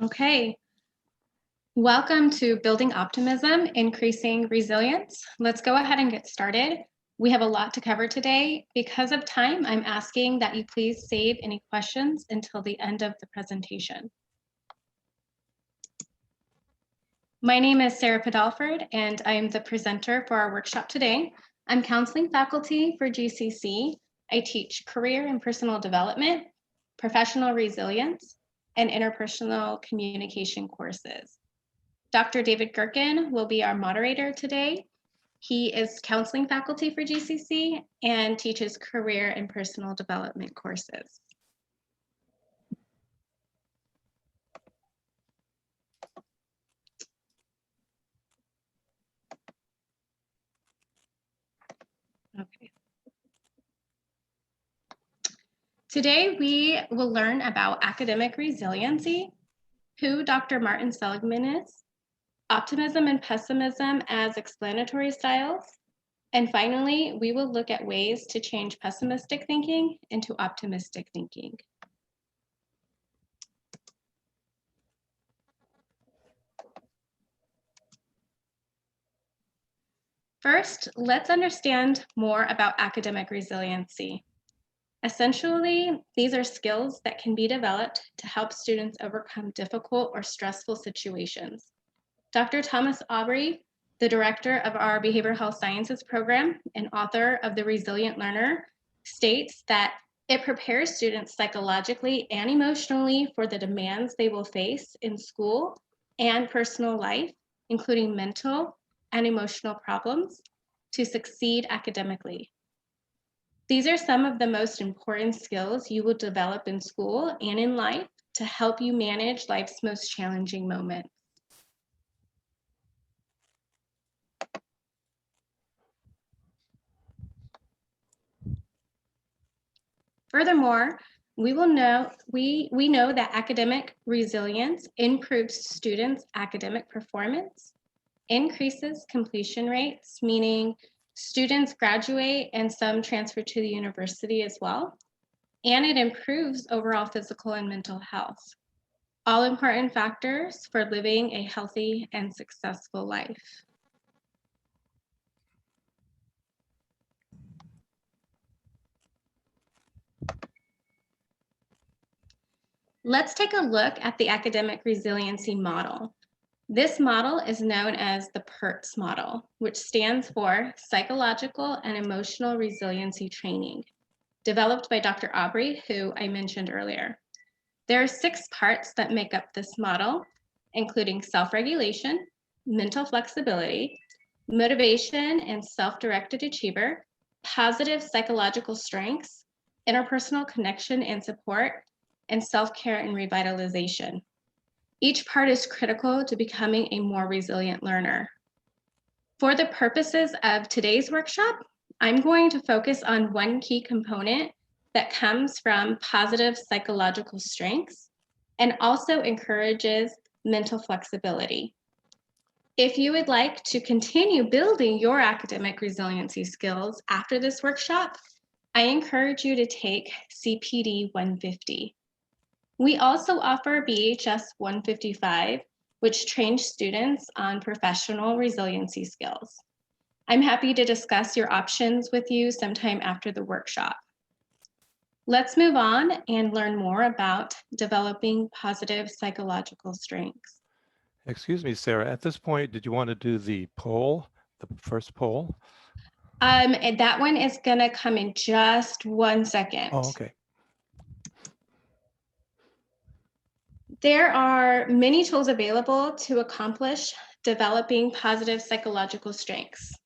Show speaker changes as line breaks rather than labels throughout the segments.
Okay, welcome to Building Optimism, Increasing Resilience. Let's go ahead and get started. We have a lot to cover today. Because of time, I'm asking that you please save any questions until the end of the presentation. My name is Sarah Padelford, and I am the presenter for our workshop today. I'm counseling faculty for GCC. I teach career and personal development, professional resilience, and interpersonal communication courses. Dr. David Gerken will be our moderator today. He is counseling faculty for GCC and teaches career and personal development courses. Okay. Today, we will learn about academic resiliency, who Dr. Martin Seligman is, optimism and pessimism as explanatory styles, and finally, we will look at ways to change pessimistic thinking into optimistic thinking. First, let's understand more about academic resiliency. Essentially, these are skills that can be developed to help students overcome difficult or stressful situations. Dr. Thomas Aubrey, the director of our Behavioral Health Sciences program and author of The Resilient Learner, states that it prepares students psychologically and emotionally for the demands they will face in school and personal life, including mental and emotional problems, to succeed academically. These are some of the most important skills you will develop in school and in life to help you manage life's most challenging moments. Furthermore, we know that academic resilience improves students' academic performance, increases completion rates, meaning students graduate and some transfer to the university as well, and it improves overall physical and mental health, all important factors for living a healthy and successful life. Let's take a look at the academic resiliency model. This model is known as the PERTS model, which stands for Psychological and Emotional Resiliency Training, developed by Dr. Aubrey, who I mentioned earlier. There are 6 parts that make up this model, including self-regulation, mental flexibility, motivation and self-directed achiever, positive psychological strengths, interpersonal connection and support, and self-care and revitalization. Each part is critical to becoming a more resilient learner. For the purposes of today's workshop, I'm going to focus on one key component that comes from positive psychological strengths and also encourages mental flexibility. If you would like to continue building your academic resiliency skills after this workshop, I encourage you to take CPD 150. We also offer BHS 155, which trains students on professional resiliency skills. I'm happy to discuss your options with you sometime after the workshop. Let's move on and learn more about developing positive psychological strengths.
Excuse me, Sarah, at this point, did you want to do the poll, the first poll?
And that one is going to come in just 1 second.
Oh, okay.
There are many tools available to accomplish developing positive psychological strengths.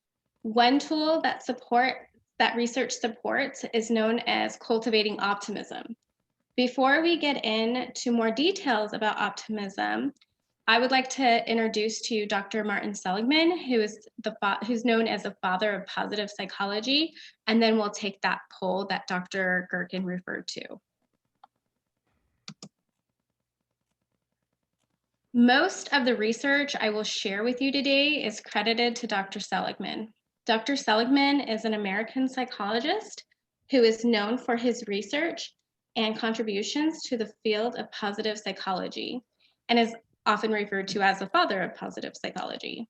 One tool that research supports is known as cultivating optimism. Before we get into more details about optimism, I would like to introduce to you Dr. Martin Seligman, who's known as the father of positive psychology, and then we'll take that poll that Dr. Gerken referred to. Most of the research I will share with you today is credited to Dr. Seligman. Dr. Seligman is an American psychologist who is known for his research and contributions to the field of positive psychology. and is often referred to as the father of positive psychology.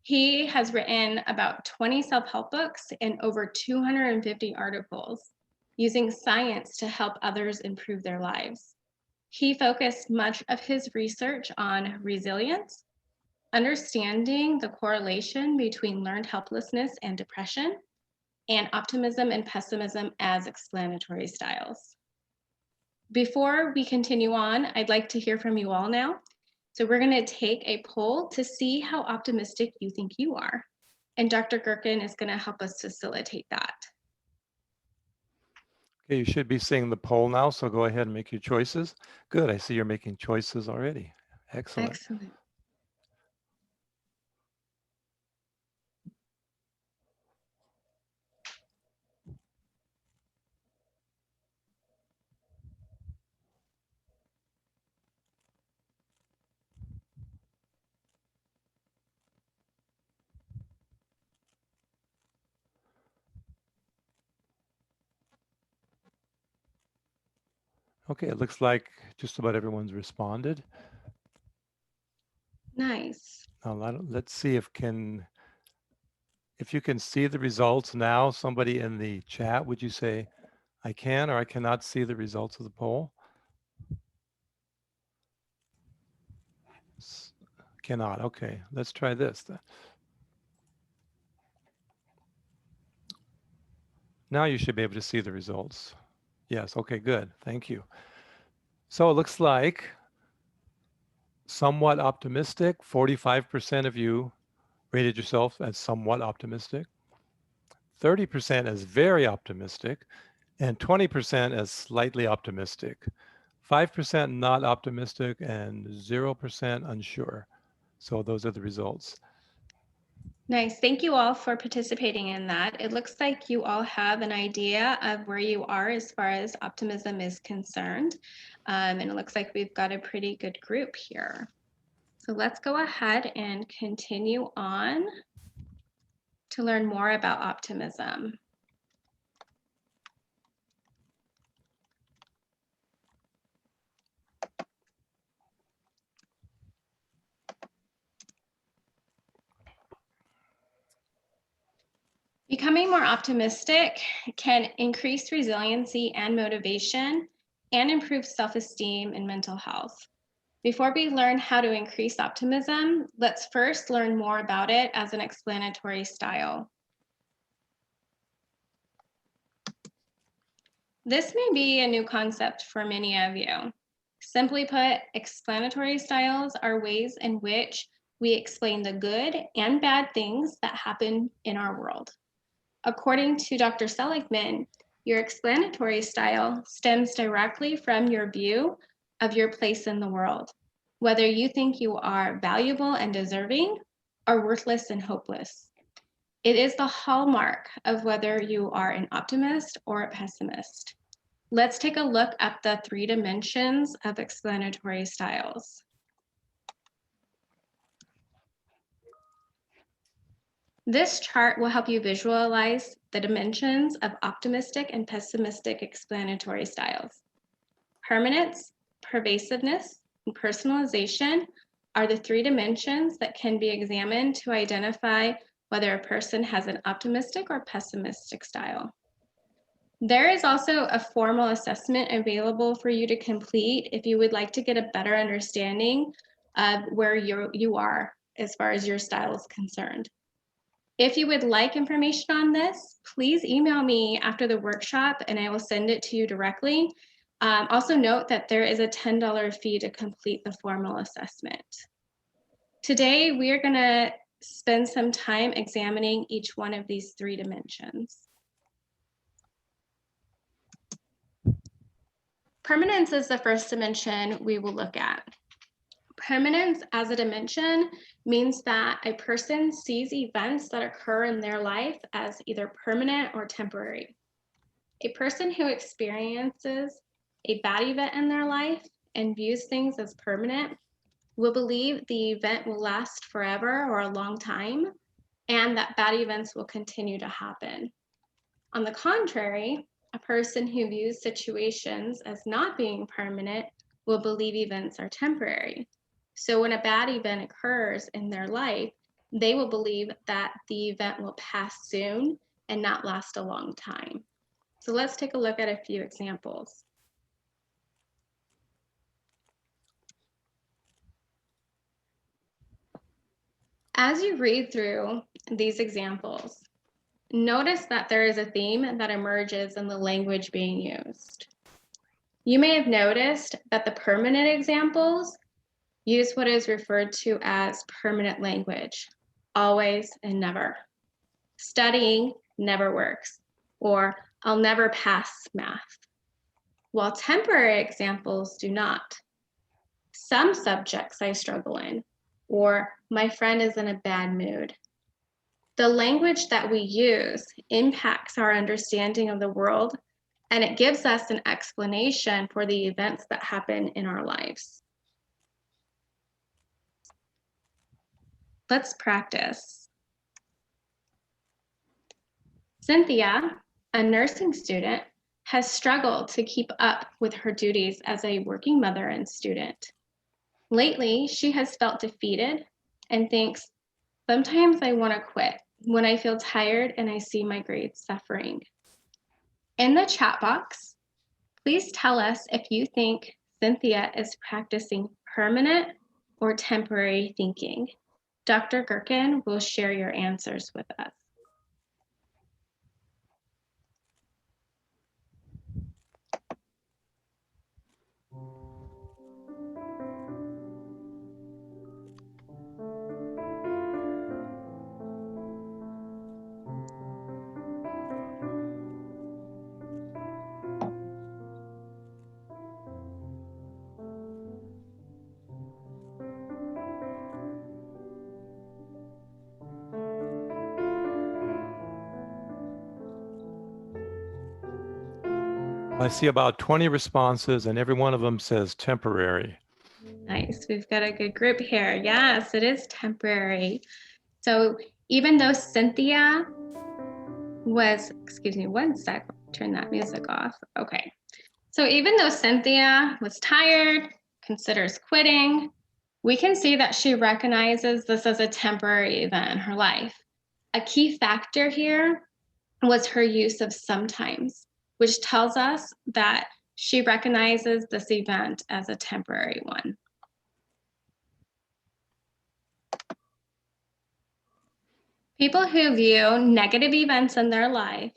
He has written about 20 self-help books and over 250 articles using science to help others improve their lives. He focused much of his research on resilience, understanding the correlation between learned helplessness and depression, and optimism and pessimism as explanatory styles. Before we continue on, I'd like to hear from you all now. So we're going to take a poll to see how optimistic you think you are. And Dr. Gherkin is going to help us facilitate that.
Okay, you should be seeing the poll now, so go ahead and make your choices. Good, I see you're making choices already. Excellent.
Excellent.
Okay, it looks like just about everyone's responded.
Nice.
Now let's see if you can see the results now. Somebody in the chat, would you say, I can or I cannot see the results of the poll? Cannot. Okay, let's try this then. Now you should be able to see the results. Yes, okay, good. Thank you. So it looks like somewhat optimistic. 45% of you rated yourself as somewhat optimistic. 30% as very optimistic, and 20% as slightly optimistic. 5% not optimistic, and 0% unsure. So those are the results.
Nice. Thank you all for participating in that. It looks like you all have an idea of where you are as far as optimism is concerned. And it looks like we've got a pretty good group here. So let's go ahead and continue on to learn more about optimism. Becoming more optimistic can increase resiliency and motivation and improve self-esteem and mental health. Before we learn how to increase optimism, let's first learn more about it as an explanatory style. This may be a new concept for many of you. Simply put, explanatory styles are ways in which we explain the good and bad things that happen in our world. According to Dr. Seligman, your explanatory style stems directly from your view of your place in the world, whether you think you are valuable and deserving or worthless and hopeless. It is the hallmark of whether you are an optimist or a pessimist. Let's take a look at the 3 dimensions of explanatory styles. This chart will help you visualize the dimensions of optimistic and pessimistic explanatory styles. Permanence, pervasiveness, and personalization are the 3 dimensions that can be examined to identify whether a person has an optimistic or pessimistic style. There is also a formal assessment available for you to complete if you would like to get a better understanding of where you are as far as your style is concerned. If you would like information on this, please email me after the workshop and I will send it to you directly. Also note that there is a $10 fee to complete the formal assessment. Today, we are going to spend some time examining each one of these 3 dimensions. Permanence is the first dimension we will look at. Permanence as a dimension means that a person sees events that occur in their life as either permanent or temporary. A person who experiences a bad event in their life and views things as permanent will believe the event will last forever or a long time, and that bad events will continue to happen. On the contrary, a person who views situations as not being permanent will believe events are temporary. So when a bad event occurs in their life, they will believe that the event will pass soon and not last a long time. So let's take a look at a few examples. As you read through these examples, notice that there is a theme that emerges in the language being used. You may have noticed that the permanent examples use what is referred to as permanent language, always and never. Studying never works, or I'll never pass math, while temporary examples do not. Some subjects I struggle in, or my friend is in a bad mood. The language that we use impacts our understanding of the world, and it gives us an explanation for the events that happen in our lives. Let's practice. Cynthia, a nursing student, has struggled to keep up with her duties as a working mother and student. Lately, she has felt defeated and thinks, sometimes I want to quit when I feel tired and I see my grades suffering. In the chat box, please tell us if you think Cynthia is practicing permanent or temporary thinking. Dr. Gherkin will share your answers with us.
I see about 20 responses and every one of them says temporary.
Nice, we've got a good group here. Yes, it is temporary. So even though Cynthia was, excuse me, one sec, turn that music off. Okay. So even though Cynthia was tired, considers quitting, we can see that she recognizes this as a temporary event in her life. A key factor here was her use of sometimes, which tells us that she recognizes this event as a temporary one. People who view negative events in their life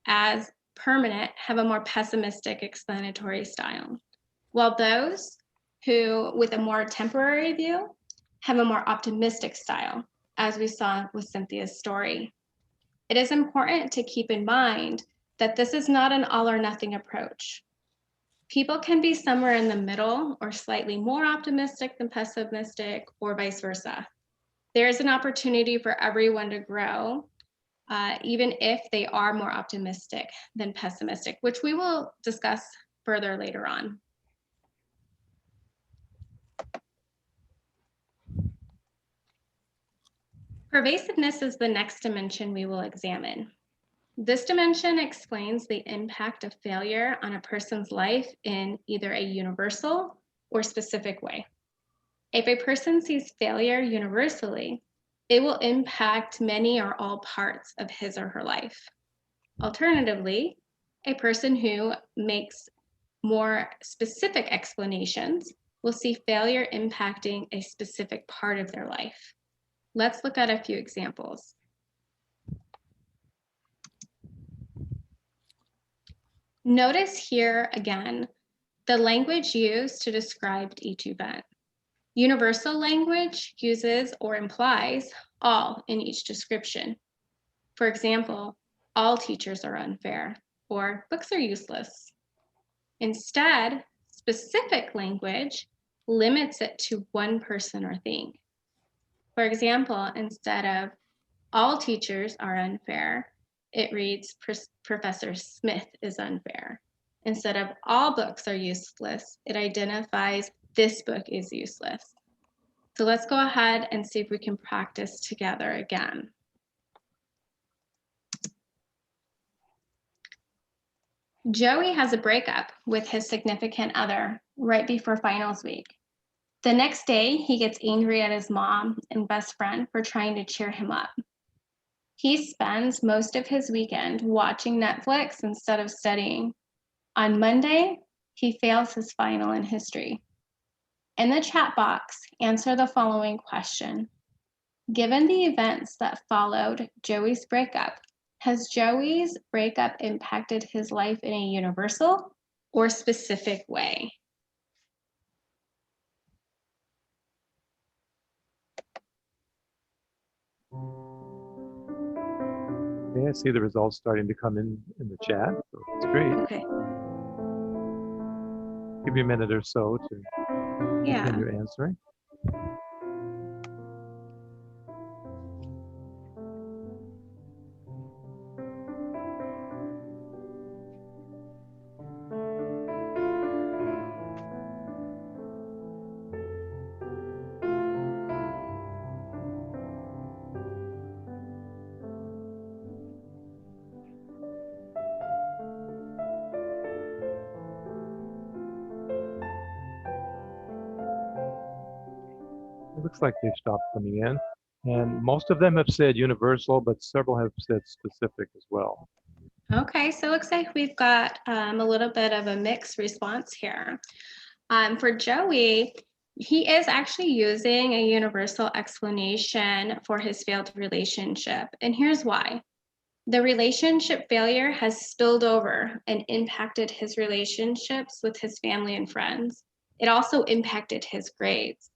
as permanent have a more pessimistic explanatory style, while those who, with a more temporary view, have a more optimistic style, as we saw with Cynthia's story. It is important to keep in mind that this is not an all or nothing approach. People can be somewhere in the middle or slightly more optimistic than pessimistic, or vice versa. There is an opportunity for everyone to grow, even if they are more optimistic than pessimistic, which we will discuss further later on. Pervasiveness is the next dimension we will examine. This dimension explains the impact of failure on a person's life in either a universal or specific way. If a person sees failure universally, it will impact many or all parts of his or her life. Alternatively, a person who makes more specific explanations will see failure impacting a specific part of their life. Let's look at a few examples. Notice here again the language used to describe each event. Universal language uses or implies all in each description. For example, all teachers are unfair, or books are useless. Instead, specific language limits it to one person or thing. For example, instead of all teachers are unfair, it reads Professor Smith is unfair. Instead of all books are useless, it identifies this book is useless. So let's go ahead and see if we can practice together again. Joey has a breakup with his significant other right before finals week. The next day, he gets angry at his mom and best friend for trying to cheer him up. He spends most of his weekend watching Netflix instead of studying. On Monday, he fails his final in history. In the chat box, answer the following question. Given the events that followed Joey's breakup, has Joey's breakup impacted his life in a universal or specific way?
Okay, I see the results starting to come in the chat, so that's great.
Okay.
Give you a minute or so to continue answering. It looks like they've stopped coming in. And most of them have said universal, but several have said specific as well.
Okay, so it looks like we've got a little bit of a mixed response here. For Joey, he is actually using a universal explanation for his failed relationship. And here's why. The relationship failure has spilled over and impacted his relationships with his family and friends. It also impacted his grades.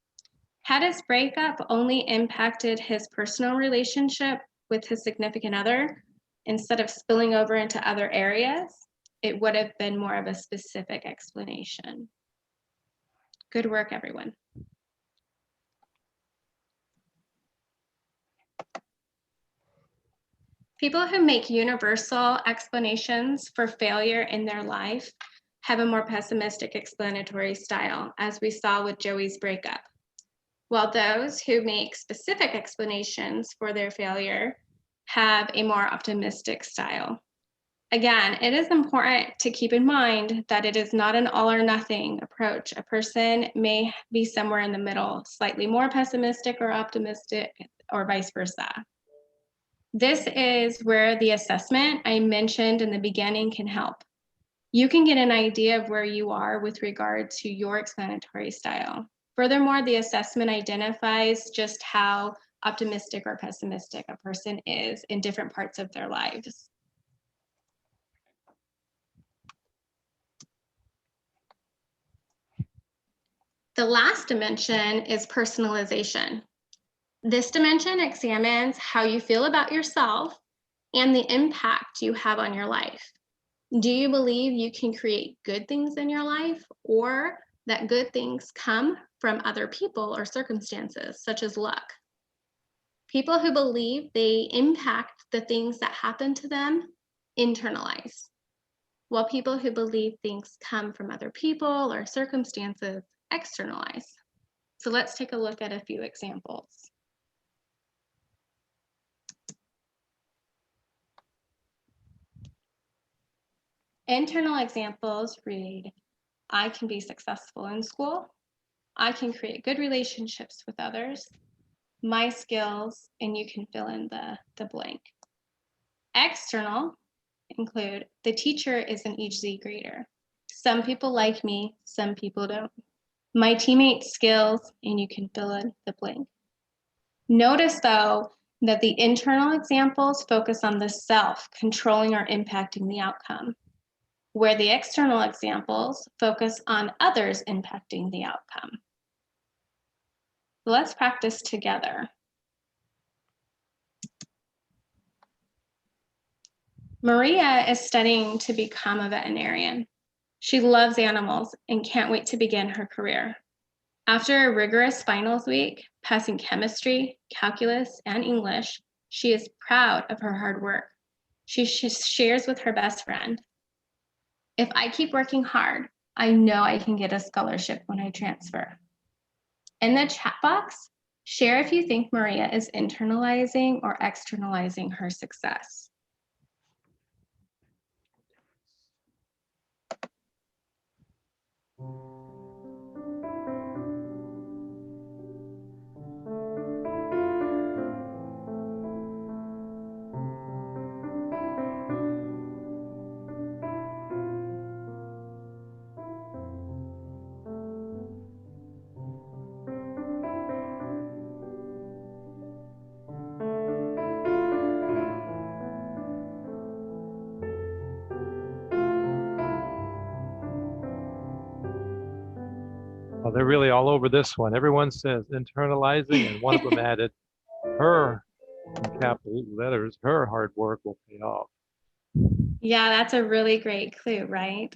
Had his breakup only impacted his personal relationship with his significant other, instead of spilling over into other areas, it would have been more of a specific explanation. Good work, everyone. People who make universal explanations for failure in their life have a more pessimistic explanatory style, as we saw with Joey's breakup. While those who make specific explanations for their failure have a more optimistic style. Again, it is important to keep in mind that it is not an all or nothing approach. A person may be somewhere in the middle, slightly more pessimistic or optimistic, or vice versa. This is where the assessment I mentioned in the beginning can help. You can get an idea of where you are with regard to your explanatory style. Furthermore, the assessment identifies just how optimistic or pessimistic a person is in different parts of their lives. The last dimension is personalization. This dimension examines how you feel about yourself and the impact you have on your life. Do you believe you can create good things in your life, or that good things come from other people or circumstances, such as luck? People who believe they impact the things that happen to them internalize, while people who believe things come from other people or circumstances externalize. So let's take a look at a few examples. Internal examples read, I can be successful in school. I can create good relationships with others. My skills, and you can fill in the blank. External include, the teacher is an EG grader. Some people like me, some people don't. My teammates' skills, and you can fill in the blank. Notice though, that the internal examples focus on the self controlling or impacting the outcome, where the external examples focus on others impacting the outcome. Let's practice together. Maria is studying to become a veterinarian. She loves animals and can't wait to begin her career. After a rigorous finals week, passing chemistry, calculus, and English, she is proud of her hard work. She shares with her best friend, if I keep working hard, I know I can get a scholarship when I transfer. In the chat box, share if you think Maria is internalizing or externalizing her success.
Well, they're really all over this one. Everyone says internalizing, and one of them added, her, in capital letters, her hard work will pay off.
Yeah, that's a really great clue, right?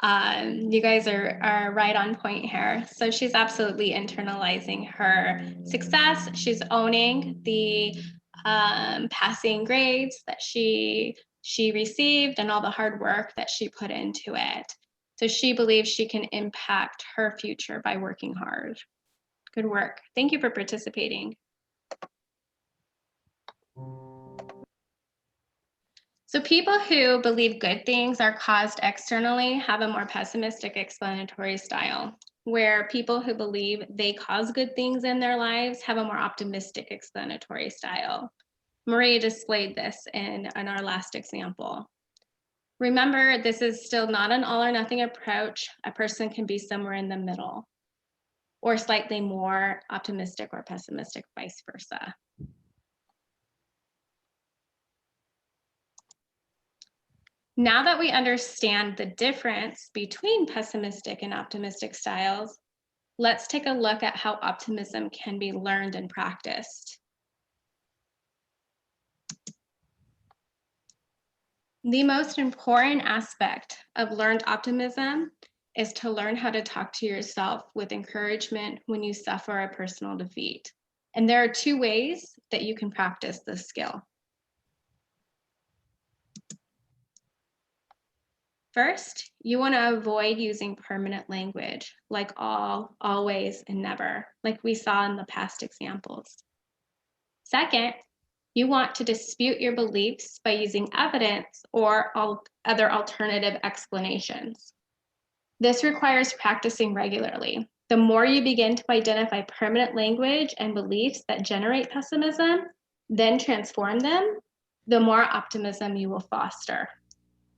You guys are right on point here. So she's absolutely internalizing her success. She's owning the passing grades that she received and all the hard work that she put into it. So she believes she can impact her future by working hard. Good work. Thank you for participating. So people who believe good things are caused externally have a more pessimistic explanatory style, where people who believe they cause good things in their lives have a more optimistic explanatory style. Maria displayed this in our last example. Remember, this is still not an all or nothing approach. A person can be somewhere in the middle, or slightly more optimistic or pessimistic, vice versa. Now that we understand the difference between pessimistic and optimistic styles, let's take a look at how optimism can be learned and practiced. The most important aspect of learned optimism is to learn how to talk to yourself with encouragement when you suffer a personal defeat. And there are two ways that you can practice this skill. First, you want to avoid using permanent language like all, always, and never, like we saw in the past examples. Second, you want to dispute your beliefs by using evidence or other alternative explanations. This requires practicing regularly. The more you begin to identify permanent language and beliefs that generate pessimism, then transform them, the more optimism you will foster.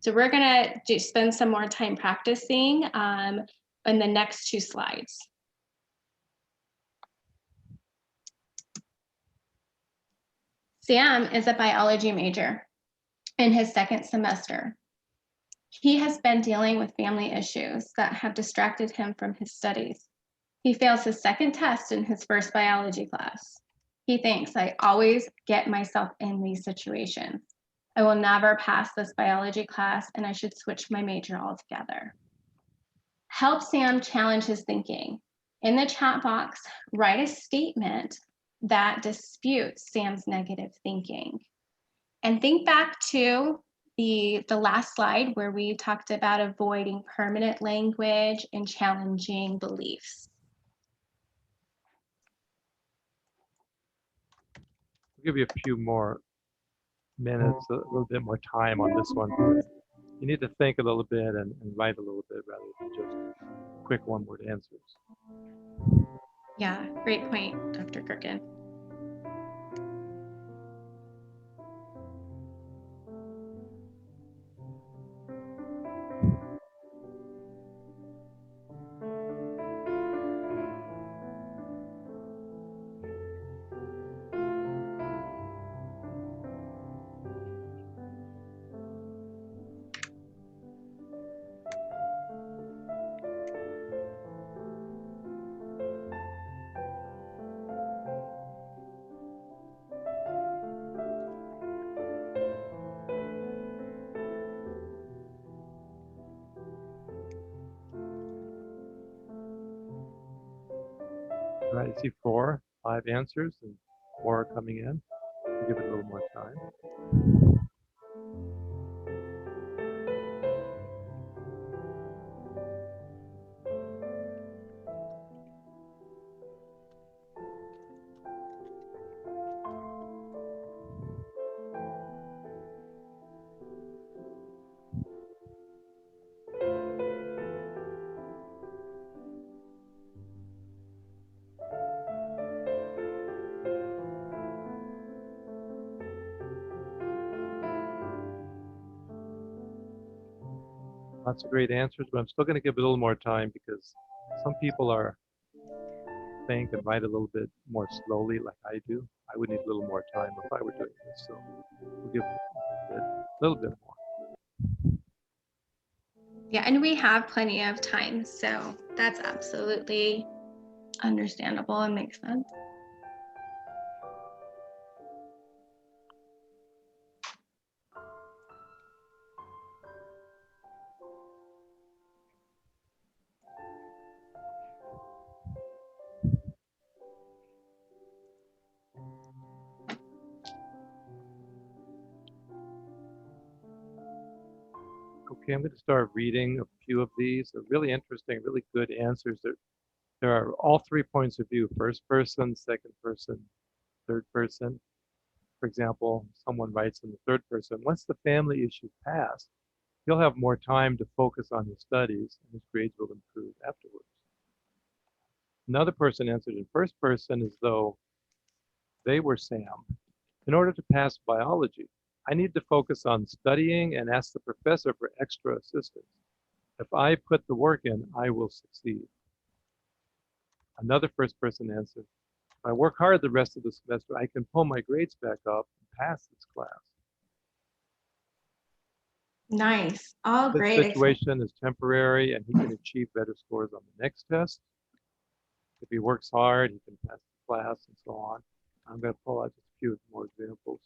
So we're going to spend some more time practicing in the next two slides. Sam is a biology major in his second semester. He has been dealing with family issues that have distracted him from his studies. He fails his second test in his first biology class. He thinks, I always get myself in these situations. I will never pass this biology class and I should switch my major altogether. Help Sam challenge his thinking. In the chat box, write a statement that disputes Sam's negative thinking. And think back to the last slide where we talked about avoiding permanent language and challenging beliefs.
I'll give you a few more minutes, a little bit more time on this one. You need to think a little bit and write a little bit rather than just quick one-word answers.
Yeah, great point, Dr. Kirkin.
All right, I see 4, 5 answers and more are coming in. I'll give it a little more time. Lots of great answers, but I'm still going to give it a little more time because some people think and write a little bit more slowly like I do. I would need a little more time if I were doing this, so we'll give it a little bit more.
Yeah, and we have plenty of time, so that's absolutely understandable and makes sense.
Okay, I'm going to start reading a few of these. They're really interesting, really good answers. There are all 3 points of view: first person, second person, third person. For example, someone writes in the third person, once the family issue passed, he'll have more time to focus on his studies and his grades will improve afterwards. Another person answered in first person as though they were Sam. In order to pass biology, I need to focus on studying and ask the professor for extra assistance. If I put the work in, I will succeed. Another first person answered, if I work hard the rest of the semester, I can pull my grades back up and pass this class.
Nice. All
This
great.
situation is temporary and he can achieve better scores on the next test. If he works hard, he can pass the class and so on. I'm going to pull out just a few more examples.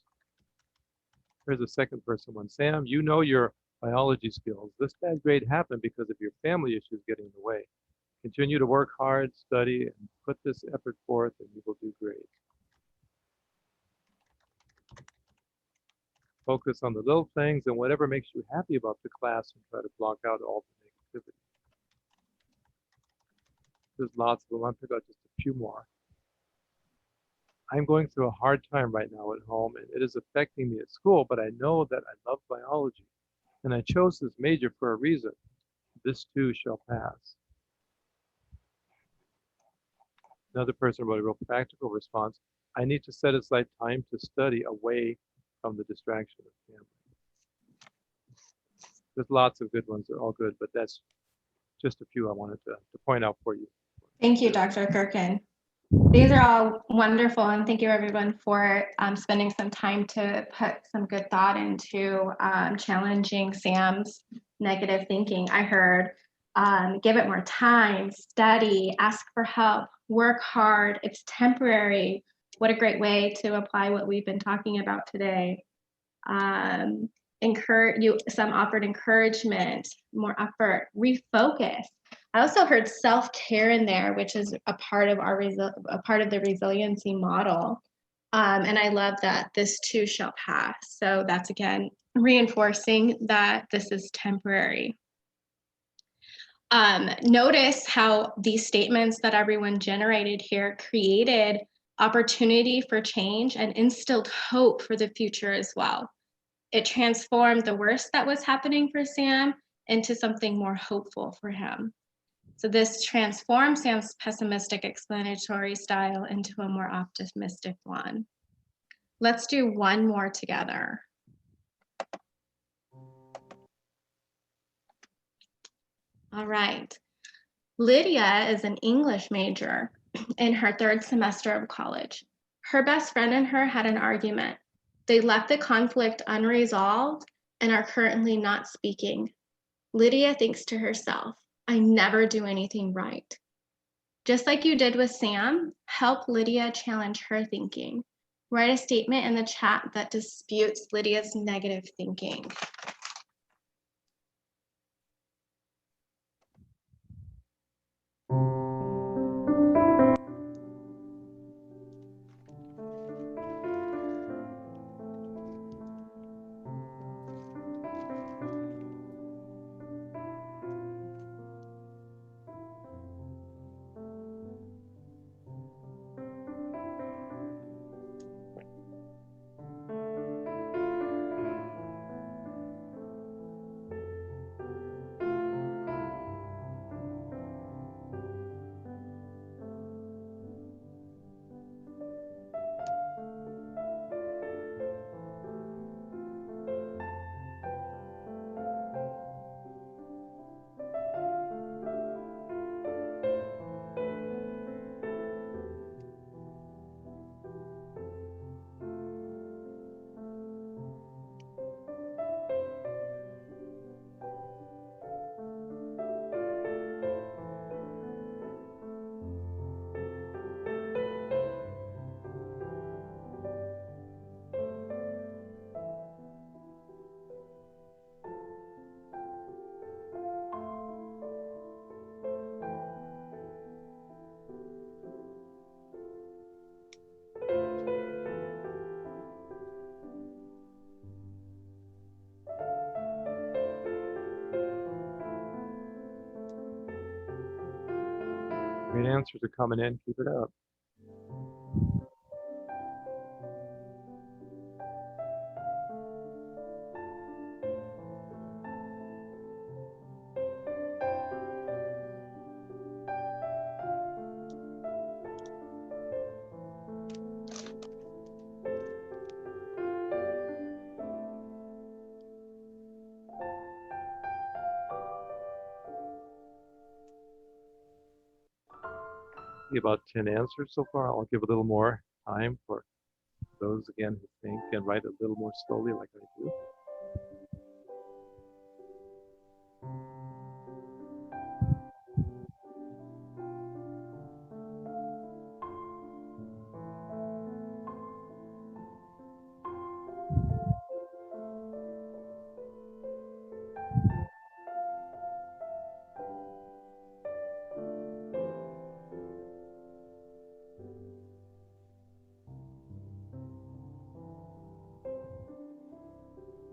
Here's a second person one. Sam, you know your biology skills. This bad grade happened because of your family issues getting in the way. Continue to work hard, study, and put this effort forth, and you will do great. Focus on the little things and whatever makes you happy about the class and try to block out all the negativity. There's lots of them. I'll pick out just a few more. I'm going through a hard time right now at home, and it is affecting me at school, but I know that I love biology, and I chose this major for a reason. This too shall pass. Another person wrote a real practical response. I need to set aside time to study away from the distraction of family. There's lots of good ones. They're all good, but that's just a few I wanted to point out for you.
Thank you, Dr. Kirkin. These are all wonderful, and thank you everyone for spending some time to put some good thought into challenging Sam's negative thinking. I heard give it more time, study, ask for help, work hard, it's temporary. What a great way to apply what we've been talking about today. Some offered encouragement, more effort, refocus. I also heard self-care in there, which is a part of the resiliency model. And I love that this too shall pass. So that's again reinforcing that this is temporary. Notice how these statements that everyone generated here created opportunity for change and instilled hope for the future as well. It transformed the worst that was happening for Sam into something more hopeful for him. So this transformed Sam's pessimistic explanatory style into a more optimistic one. Let's do one more together. All right. Lydia is an English major in her 3rd semester of college. Her best friend and her had an argument. They left the conflict unresolved and are currently not speaking. Lydia thinks to herself, I never do anything right. Just like you did with Sam, help Lydia challenge her thinking. Write a statement in the chat that disputes Lydia's negative thinking.
Great answers are coming in. Keep it up. About 10 answers so far. I'll give a little more time for those again who think and write a little more slowly like I do.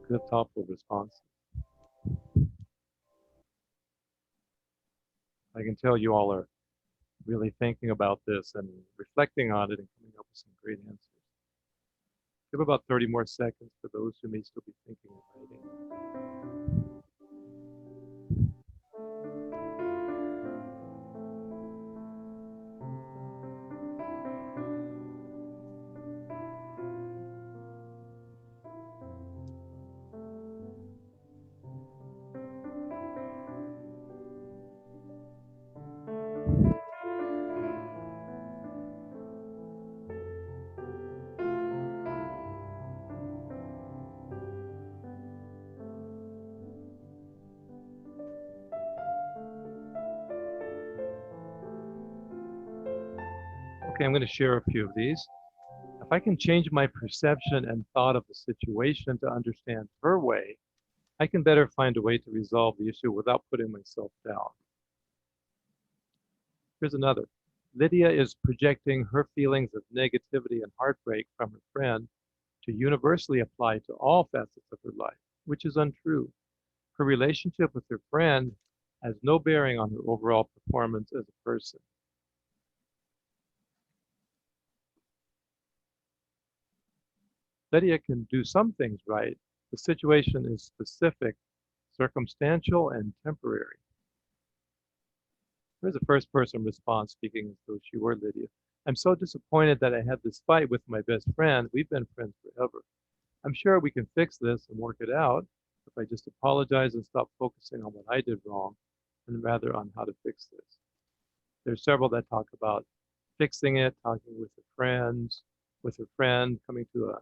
Good thoughtful response. I can tell you all are really thinking about this and reflecting on it and coming up with some great answers. Give about 30 more seconds for those who may still be thinking and writing. Okay, I'm going to share a few of these. If I can change my perception and thought of the situation to understand her way, I can better find a way to resolve the issue without putting myself down. Here's another. Lydia is projecting her feelings of negativity and heartbreak from her friend to universally apply to all facets of her life, which is untrue. Her relationship with her friend has no bearing on her overall performance as a person. Lydia can do some things right. The situation is specific, circumstantial, and temporary. Here's a first person response speaking as though she were Lydia. I'm so disappointed that I had this fight with my best friend. We've been friends forever. I'm sure we can fix this and work it out if I just apologize and stop focusing on what I did wrong and rather on how to fix this. There's several that talk about fixing it, talking with her friend, coming to a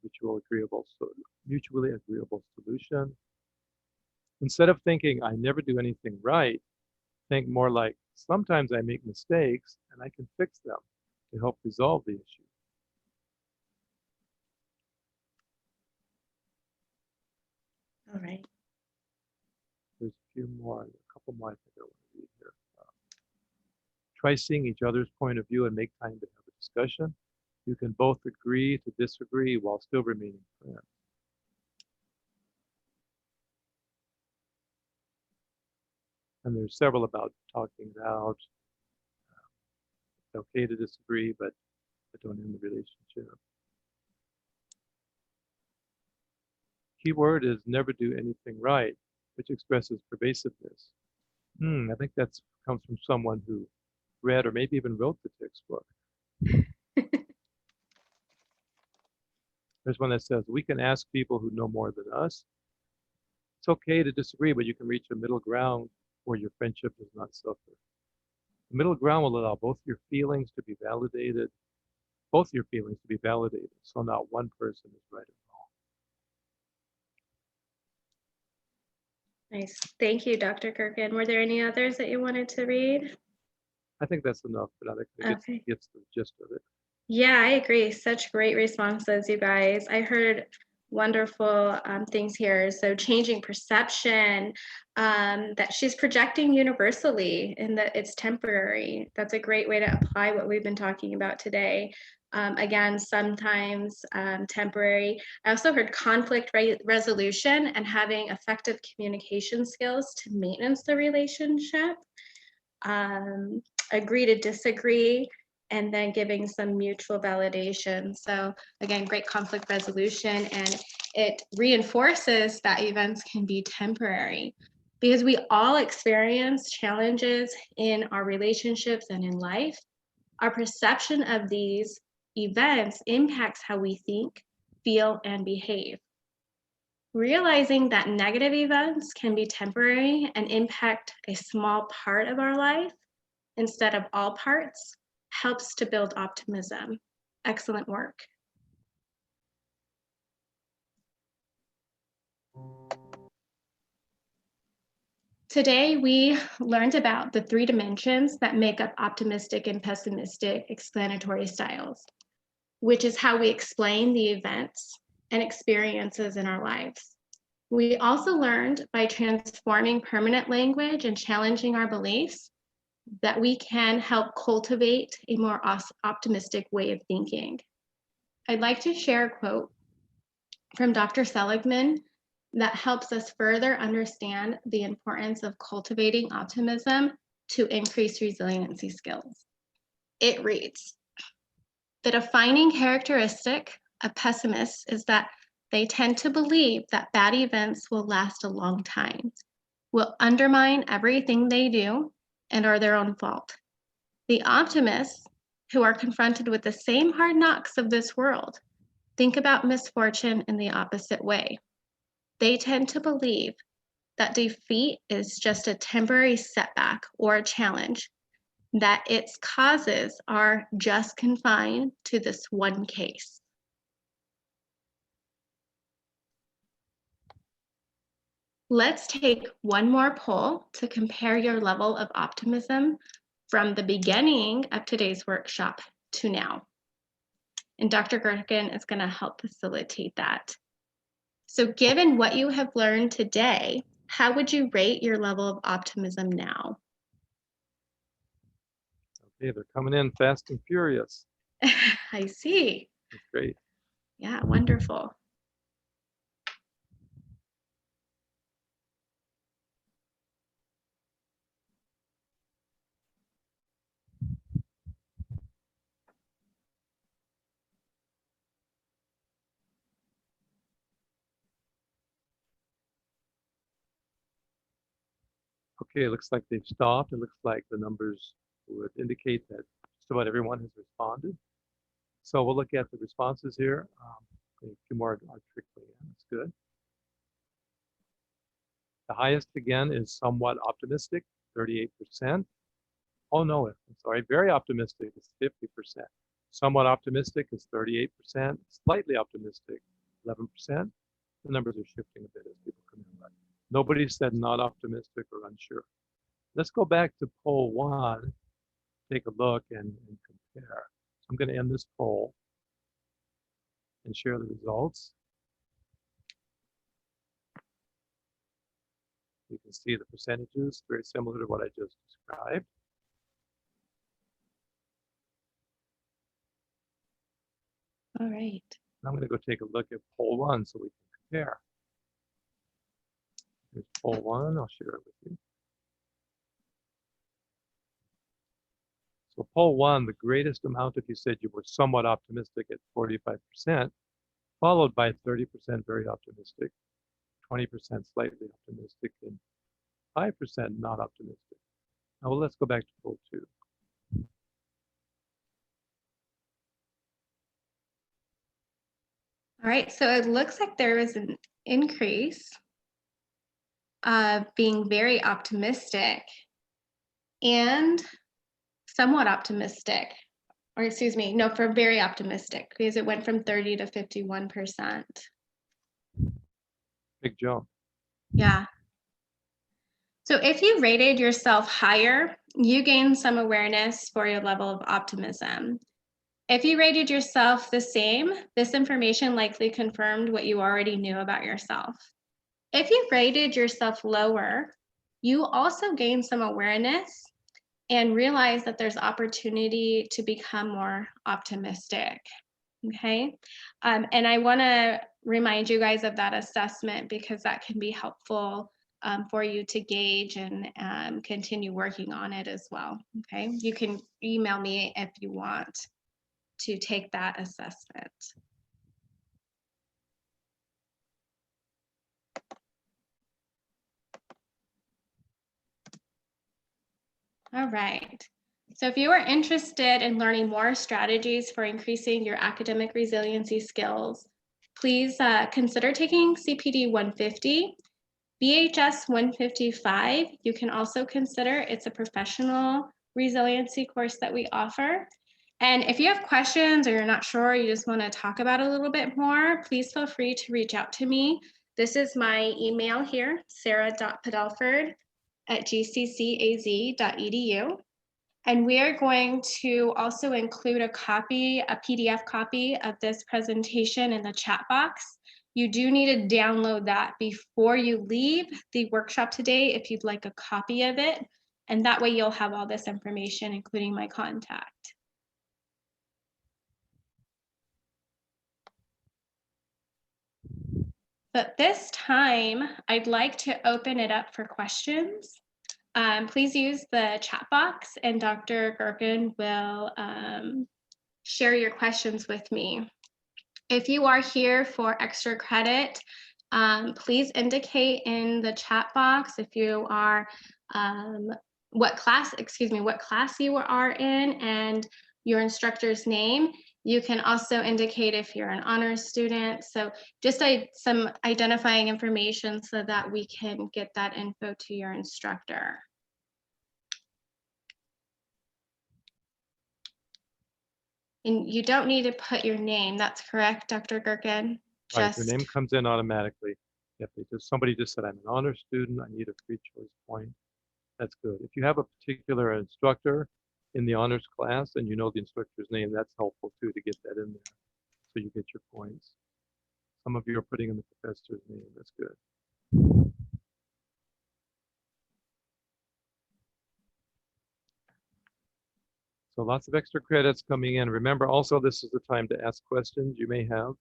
mutually agreeable solution. Instead of thinking I never do anything right, think more like sometimes I make mistakes and I can fix them to help resolve the issue.
All right.
There's a couple more I think I want to read here. Try seeing each other's point of view and make time to have a discussion. You can both agree to disagree while still remaining friends. And there's several about talking it out. It's okay to disagree, but don't end the relationship. Key word is never do anything right, which expresses pervasiveness. I think that comes from someone who read or maybe even wrote the textbook. There's one that says, we can ask people who know more than us. It's okay to disagree, but you can reach a middle ground where your friendship does not suffer. The middle ground will allow both your feelings to be validated, so not one person is right or wrong.
Nice. Thank you, Dr. Kirkin. Were there any others that you wanted to read?
I think that's enough, but I think it gets the gist of it.
Yeah, I agree. Such great responses, you guys. I heard wonderful things here. So changing perception, that she's projecting universally and that it's temporary. That's a great way to apply what we've been talking about today. Again, sometimes temporary. I also heard conflict resolution and having effective communication skills to maintenance the relationship. agree to disagree, and then giving some mutual validation. So again, great conflict resolution, and it reinforces that events can be temporary because we all experience challenges in our relationships and in life. Our perception of these events impacts how we think, feel, and behave. Realizing that negative events can be temporary and impact a small part of our life instead of all parts helps to build optimism. Excellent work. Today, we learned about the 3 dimensions that make up optimistic and pessimistic explanatory styles, which is how we explain the events and experiences in our lives. We also learned by transforming permanent language and challenging our beliefs that we can help cultivate a more optimistic way of thinking. I'd like to share a quote from Dr. Seligman that helps us further understand the importance of cultivating optimism to increase resiliency skills. It reads, "The defining characteristic of pessimists is that they tend to believe that bad events will last a long time, will undermine everything they do, and are their own fault. The optimists, who are confronted with the same hard knocks of this world, think about misfortune in the opposite way. They tend to believe that defeat is just a temporary setback or a challenge, that its causes are just confined to this one case." Let's take one more poll to compare your level of optimism from the beginning of today's workshop to now. And Dr. Gerken is going to help facilitate that. So given what you have learned today, how would you rate your level of optimism now?
Okay, they're coming in fast and furious.
I see.
That's great.
Yeah, wonderful.
Okay, it looks like they've stopped. It looks like the numbers would indicate that just about everyone has responded. So we'll look at the responses here. A few more are trickling in. That's good. The highest again is somewhat optimistic, 38%. Oh no, I'm sorry, very optimistic is 50%. Somewhat optimistic is 38%. Slightly optimistic, 11%. The numbers are shifting a bit as people come in, but nobody said not optimistic or unsure. Let's go back to poll 1, take a look and compare. So I'm going to end this poll and share the results. You can see the percentages, very similar to what I just described.
All right.
I'm going to go take a look at poll 1 so we can compare. Here's poll 1. I'll share it with you. So poll 1, the greatest amount if you said you were somewhat optimistic at 45%, followed by 30% very optimistic, 20% slightly optimistic, and 5% not optimistic. Now let's go back to poll 2.
All right, so it looks like there was an increase of being very optimistic and somewhat optimistic, or excuse me, no, for very optimistic, because it went from 30 to 51%.
Big jump.
Yeah. So if you rated yourself higher, you gain some awareness for your level of optimism. If you rated yourself the same, this information likely confirmed what you already knew about yourself. If you rated yourself lower, you also gain some awareness and realize that there's opportunity to become more optimistic. Okay. And I want to remind you guys of that assessment because that can be helpful for you to gauge and continue working on it as well. Okay, you can email me if you want to take that assessment. All right. So if you are interested in learning more strategies for increasing your academic resiliency skills, please consider taking CPD 150. BHS 155, you can also consider. It's a professional resiliency course that we offer. And if you have questions or you're not sure, you just want to talk about it a little bit more, please feel free to reach out to me. This is my email here, sarah.padelford@gccaz.edu. And we are going to also include a PDF copy of this presentation in the chat box. You do need to download that before you leave the workshop today if you'd like a copy of it. And that way you'll have all this information, including my contact. But this time, I'd like to open it up for questions. Please use the chat box and Dr. Gerken will share your questions with me. If you are here for extra credit, please indicate in the chat box if you are, what class you are in and your instructor's name. You can also indicate if you're an honors student. So just some identifying information so that we can get that info to your instructor. And you don't need to put your name. That's correct, Dr. Gerken?
Right, your name comes in automatically. If somebody just said, I'm an honor student, I need a free choice point, that's good. If you have a particular instructor in the honors class and you know the instructor's name, that's helpful too to get that in there so you get your points. Some of you are putting in the professor's name, that's good. So lots of extra credits coming in. Remember also, this is the time to ask questions you may have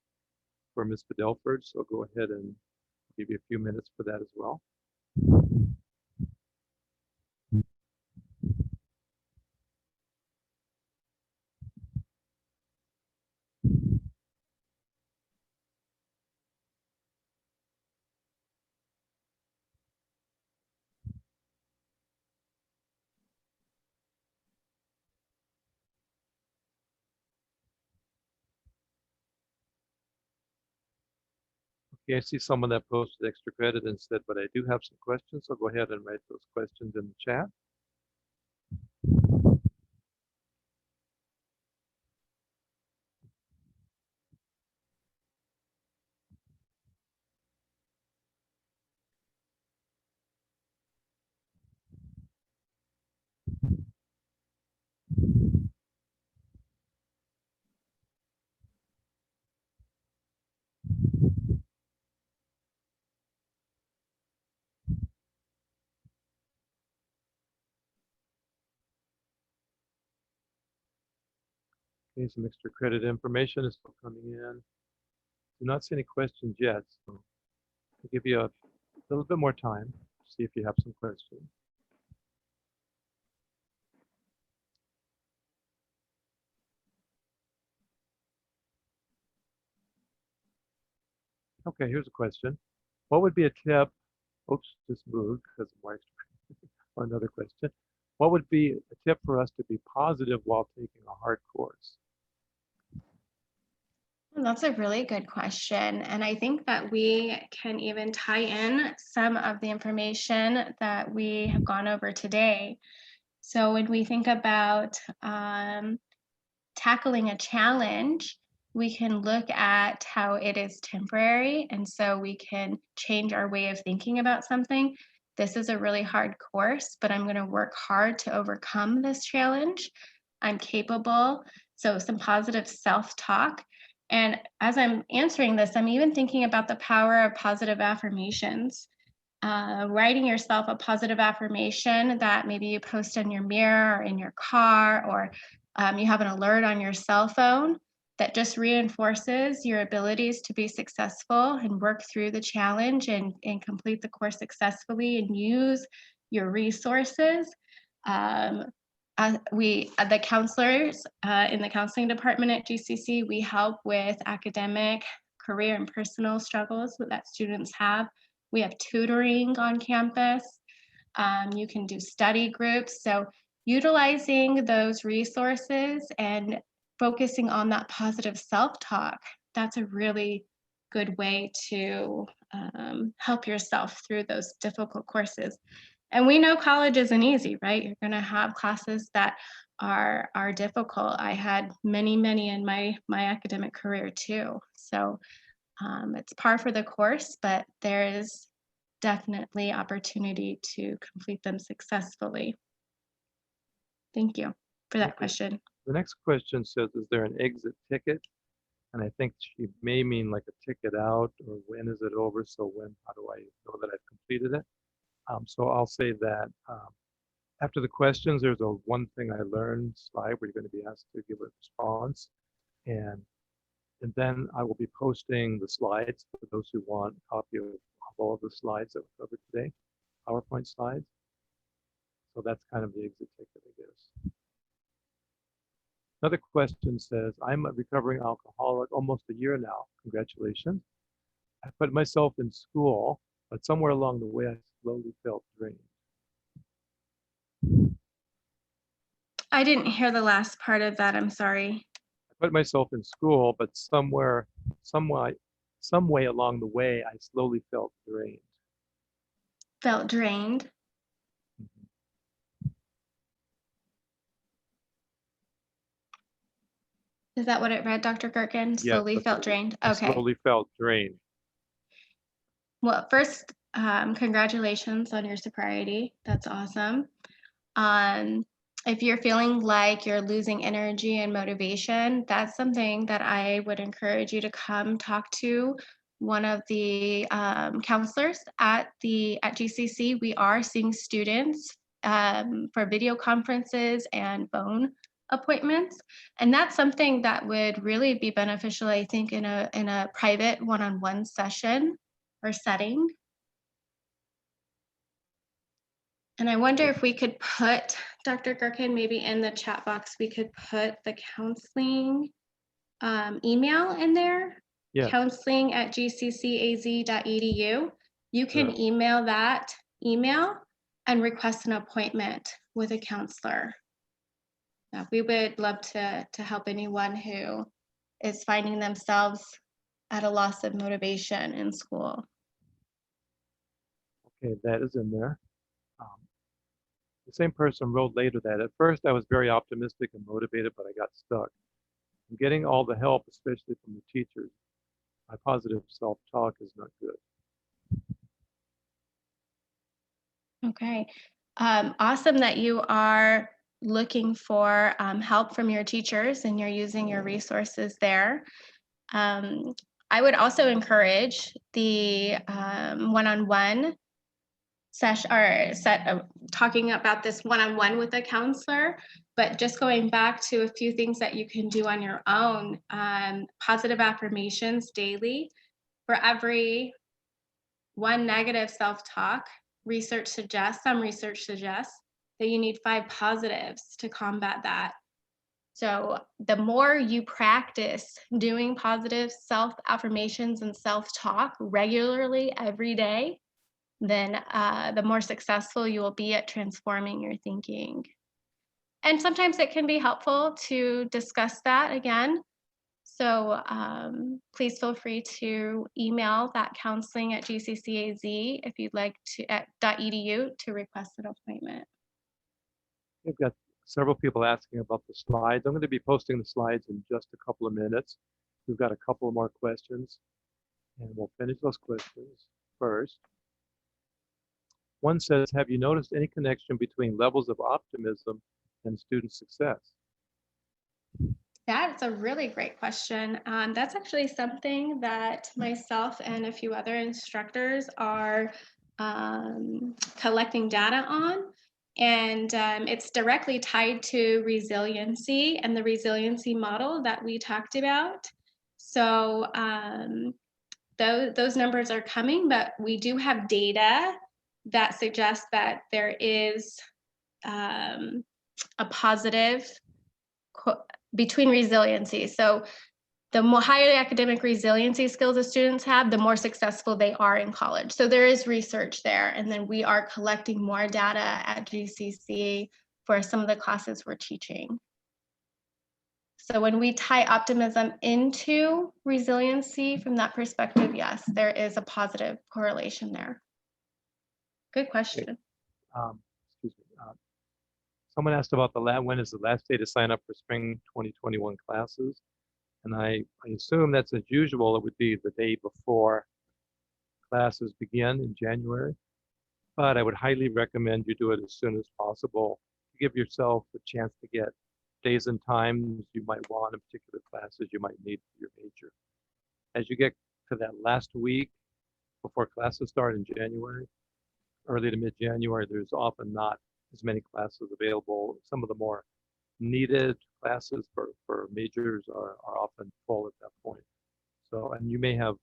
for Ms. Padelford, so go ahead and give you a few minutes for that as well. Okay, I see someone that posted extra credit and said, but I do have some questions, so go ahead and write those questions in the chat. Okay, some extra credit information is still coming in. Do not see any questions yet, so I'll give you a little bit more time to see if you have some questions. Okay, here's a question. What would be a tip? Oops, just moved because of my extra credit. Or another question. What would be a tip for us to be positive while taking a hard course?
That's a really good question. And I think that we can even tie in some of the information that we have gone over today. So when we think about tackling a challenge, we can look at how it is temporary. And so we can change our way of thinking about something. This is a really hard course, but I'm going to work hard to overcome this challenge. I'm capable. So some positive self-talk. And as I'm answering this, I'm even thinking about the power of positive affirmations. Writing yourself a positive affirmation that maybe you post in your mirror or in your car, or you have an alert on your cell phone. that just reinforces your abilities to be successful and work through the challenge and complete the course successfully and use your resources. The counselors in the counseling department at GCC, we help with academic, career, and personal struggles that students have. We have tutoring on campus. You can do study groups. So utilizing those resources and focusing on that positive self-talk, that's a really good way to help yourself through those difficult courses. And we know college isn't easy, right? You're going to have classes that are difficult. I had many in my academic career too. So it's par for the course, but there is definitely opportunity to complete them successfully. Thank you for that question.
The next question says, is there an exit ticket? And I think she may mean like a ticket out, or when is it over? So how do I know that I've completed it? So I'll say that after the questions, there's a one thing I learned slide where you're going to be asked to give a response. And then I will be posting the slides for those who want a copy of all of the slides that we covered today, PowerPoint slides. So that's kind of the exit ticket, I guess. Another question says, I'm a recovering alcoholic almost a year now. Congratulations. I put myself in school, but somewhere along the way, I slowly felt drained.
I didn't hear the last part of that. I'm sorry.
I put myself in school, but some way along the way, I slowly felt drained.
Felt drained. Is that what it read, Dr. Gerken? Slowly felt drained? Okay.
Slowly felt drained.
Well, first, congratulations on your sobriety. That's awesome. If you're feeling like you're losing energy and motivation, that's something that I would encourage you to come talk to one of the counselors at GCC. We are seeing students for video conferences and phone appointments, and that's something that would really be beneficial, I think, in a private one-on-one session or setting. And I wonder if we could put, Dr. Gerken, maybe in the chat box, we could put the counseling email in there. Yes. counseling@gccaz.edu. You can email that email and request an appointment with a counselor. We would love to help anyone who is finding themselves at a loss of motivation in school.
Okay, that is in there. The same person wrote later that at first I was very optimistic and motivated, but I got stuck. I'm getting all the help, especially from the teachers. My positive self-talk is not good.
Okay. Awesome that you are looking for help from your teachers and you're using your resources there. I would also encourage the one-on-one session or set of talking about this one-on-one with a counselor, but just going back to a few things that you can do on your own. Positive affirmations daily. For every one negative self-talk, some research suggests that you need 5 positives to combat that. So the more you practice doing positive self-affirmations and self-talk regularly every day, then the more successful you will be at transforming your thinking. And sometimes it can be helpful to discuss that again. So please feel free to email that counseling@gccaz if you'd like to .edu to request an appointment.
We've got several people asking about the slides. I'm going to be posting the slides in just a couple of minutes. We've got a couple more questions, and we'll finish those questions first. One says, have you noticed any connection between levels of optimism and student success?
That's a really great question. That's actually something that myself and a few other instructors are collecting data on. And it's directly tied to resiliency and the resiliency model that we talked about. So those numbers are coming, but we do have data that suggests that there is a positive between resiliency. So the more higher academic resiliency skills the students have, the more successful they are in college. So there is research there. And then we are collecting more data at GCC for some of the classes we're teaching. So when we tie optimism into resiliency from that perspective, yes, there is a positive correlation there. Good question.
Excuse me. Someone asked about when is the last day to sign up for spring 2021 classes? And I assume that's as usual. It would be the day before classes begin in January. But I would highly recommend you do it as soon as possible to give yourself a chance to get days and times you might want in particular classes you might need for your major. As you get to that last week before classes start in January, early to mid-January, there's often not as many classes available. Some of the more needed classes for majors are often full at that point. So, and you may have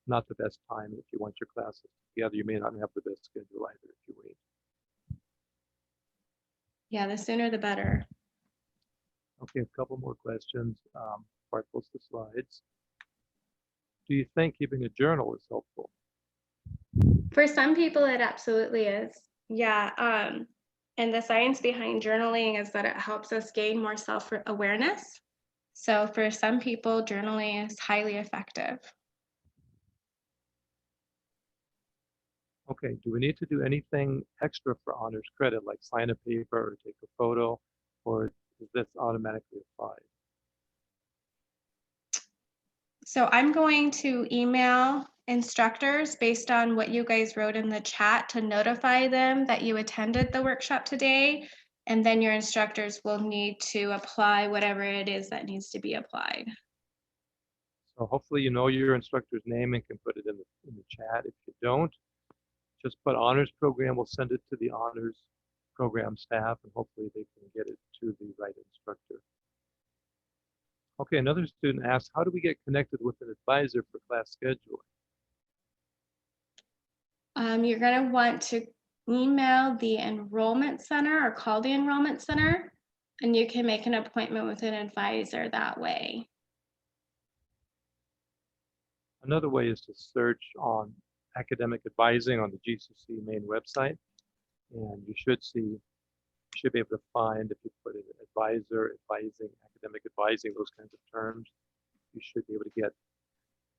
not the best time if you want your classes together. You may not have the best schedule either if you wait.
Yeah, the sooner the better.
Okay, a couple more questions before I post the slides. Do you think keeping a journal is helpful?
For some people, it absolutely is. Yeah. And the science behind journaling is that it helps us gain more self-awareness. So for some people, journaling is highly effective.
Okay, do we need to do anything extra for honors credit, like sign a paper or take a photo, or is this automatically applied?
So I'm going to email instructors based on what you guys wrote in the chat to notify them that you attended the workshop today. And then your instructors will need to apply whatever it is that needs to be applied.
So hopefully you know your instructor's name and can put it in the chat. If you don't, just put honors program. We'll send it to the honors program staff, and hopefully they can get it to the right instructor. Okay, another student asked, how do we get connected with an advisor for class scheduling?
You're going to want to email the enrollment center or call the enrollment center, and you can make an appointment with an advisor that way.
Another way is to search on academic advising on the GCC main website, and you should be able to find, if you put in advisor, advising, academic advising, those kinds of terms, you should be able to get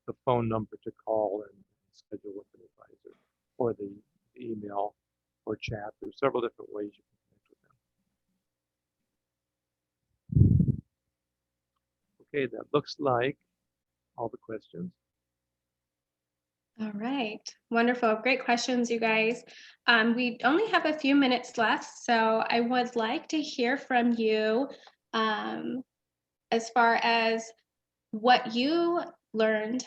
the phone number to call and schedule with an advisor, or the email or chat. There's several different ways you can connect with them. Okay, that looks like all the questions.
All right, wonderful, great questions, you guys. We only have a few minutes left, so I would like to hear from you as far as what you learned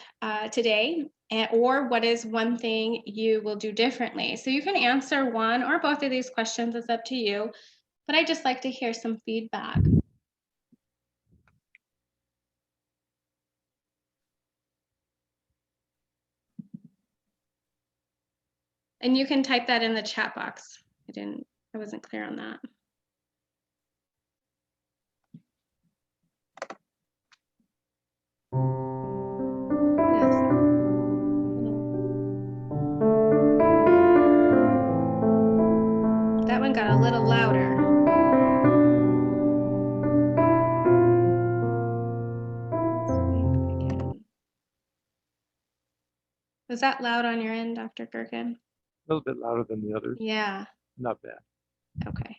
today, or what is one thing you will do differently. So you can answer one or both of these questions, it's up to you, but I'd just like to hear some feedback. And you can type that in the chat box. I wasn't clear on that. That one got a little louder. Was that loud on your end, Dr. Gergen?
A little bit louder than the others.
Yeah.
Not bad.
Okay.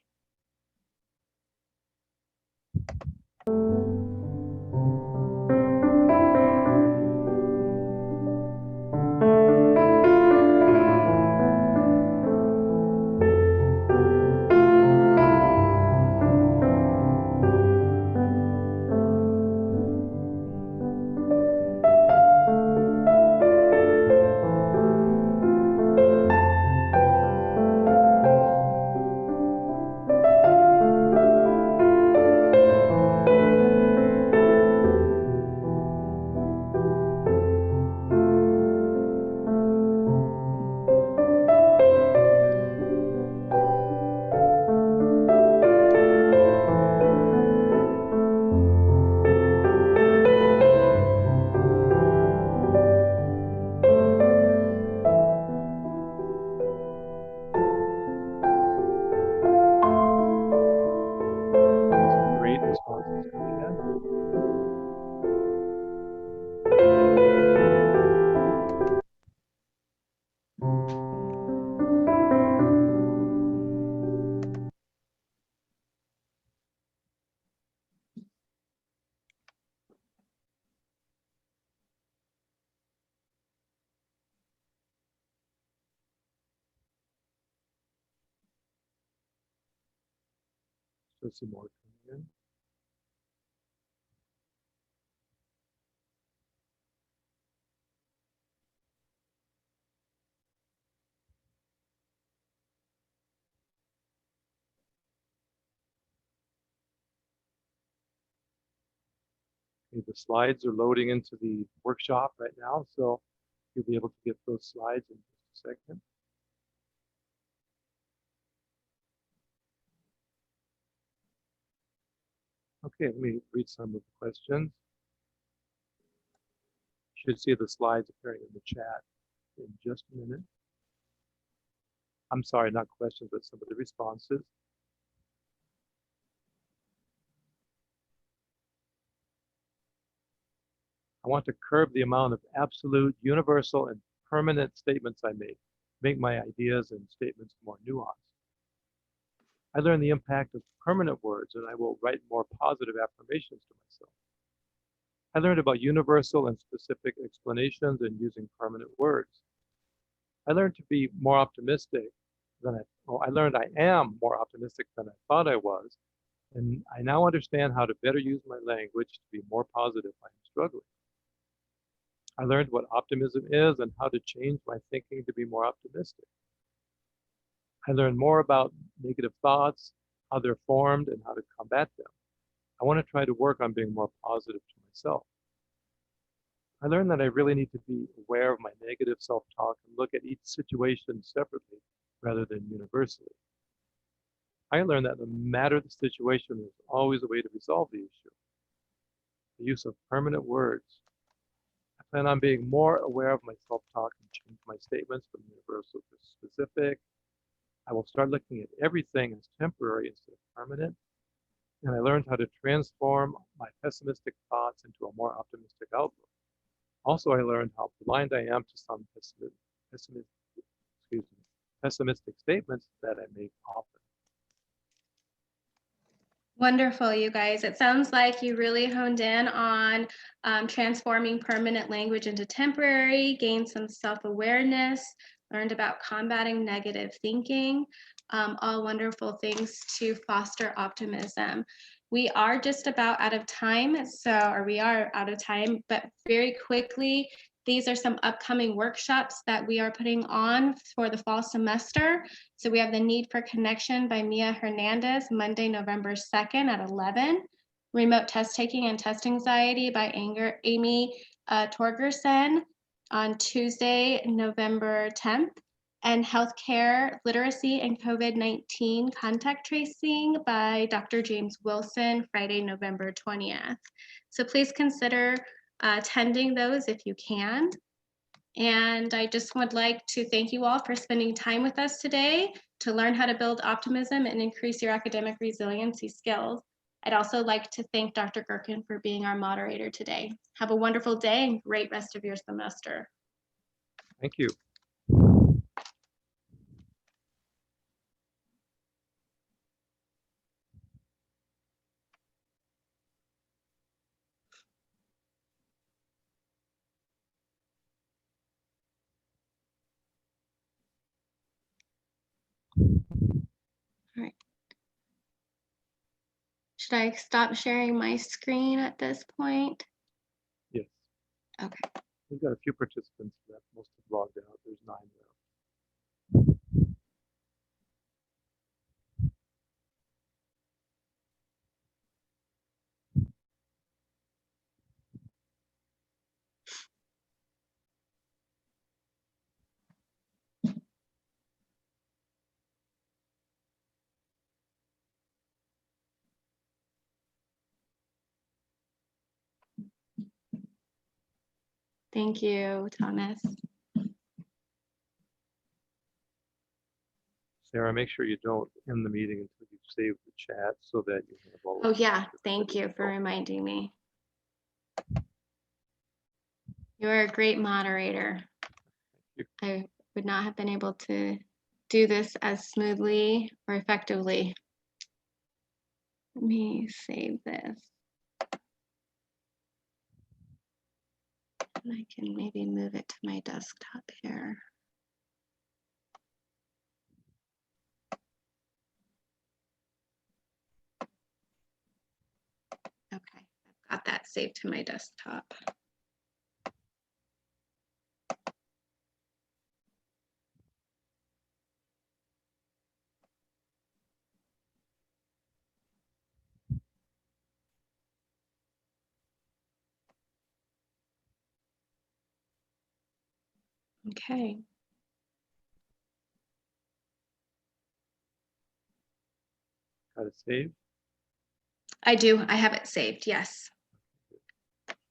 Still see more coming in. Okay, the slides are loading into the workshop right now, so you'll be able to get those slides in just a second. Okay, let me read some of the questions. You should see the slides appearing in the chat in just a minute. I'm sorry, not questions, but some of the responses. I want to curb the amount of absolute, universal, and permanent statements I make my ideas and statements more nuanced. I learned the impact of permanent words, and I will write more positive affirmations to myself. I learned about universal and specific explanations and using permanent words. I learned to be more optimistic I learned I am more optimistic than I thought I was, and I now understand how to better use my language to be more positive when I'm struggling. I learned what optimism is and how to change my thinking to be more optimistic. I learned more about negative thoughts, how they're formed, and how to combat them. I want to try to work on being more positive to myself. I learned that I really need to be aware of my negative self-talk and look at each situation separately rather than universally. I learned that no matter the situation, there's always a way to resolve the issue. The use of permanent words. I plan on being more aware of my self-talk and change my statements from universal to specific. I will start looking at everything as temporary instead of permanent. And I learned how to transform my pessimistic thoughts into a more optimistic outlook. Also, I learned how blind I am to some pessimistic statements that I make often.
Wonderful, you guys. It sounds like you really honed in on transforming permanent language into temporary, gained some self-awareness, learned about combating negative thinking, all wonderful things to foster optimism. We are just about out of time, but very quickly, these are some upcoming workshops that we are putting on for the fall semester. So we have The Need for Connection by Mia Hernandez, Monday, November 2nd at 11. Remote Test Taking and Test Anxiety by Amy Torgerson on Tuesday, November 10th. And Healthcare Literacy and COVID-19 Contact Tracing by Dr. James Wilson, Friday, November 20th. So please consider attending those if you can. And I just would like to thank you all for spending time with us today to learn how to build optimism and increase your academic resiliency skills. I'd also like to thank Dr. Gherkin for being our moderator today. Have a wonderful day and great rest of your semester.
Thank you.
All right. Should I stop sharing my screen at this point?
Yes.
Okay.
We've got a few participants left. Most have logged out. There's 9 now.
Thank you, Thomas.
Sarah, make sure you don't end the meeting until you've saved the chat so that you have all.
Oh yeah, thank you for reminding me. You're a great moderator. I would not have been able to do this as smoothly or effectively. Let me save this. And I can maybe move it to my desktop here. got that saved to my desktop. Okay.
Got it saved?
I do. I have it saved. Yes.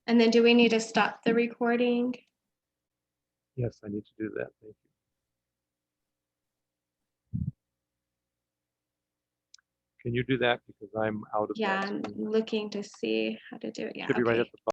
And then do we need to stop the recording?
Yes, I need to do that. Thank you. Can you do that because I'm out of
Yeah,
that
I'm
screen?
looking to see how to do it. Yeah.
Should be right
Okay.
at the bottom.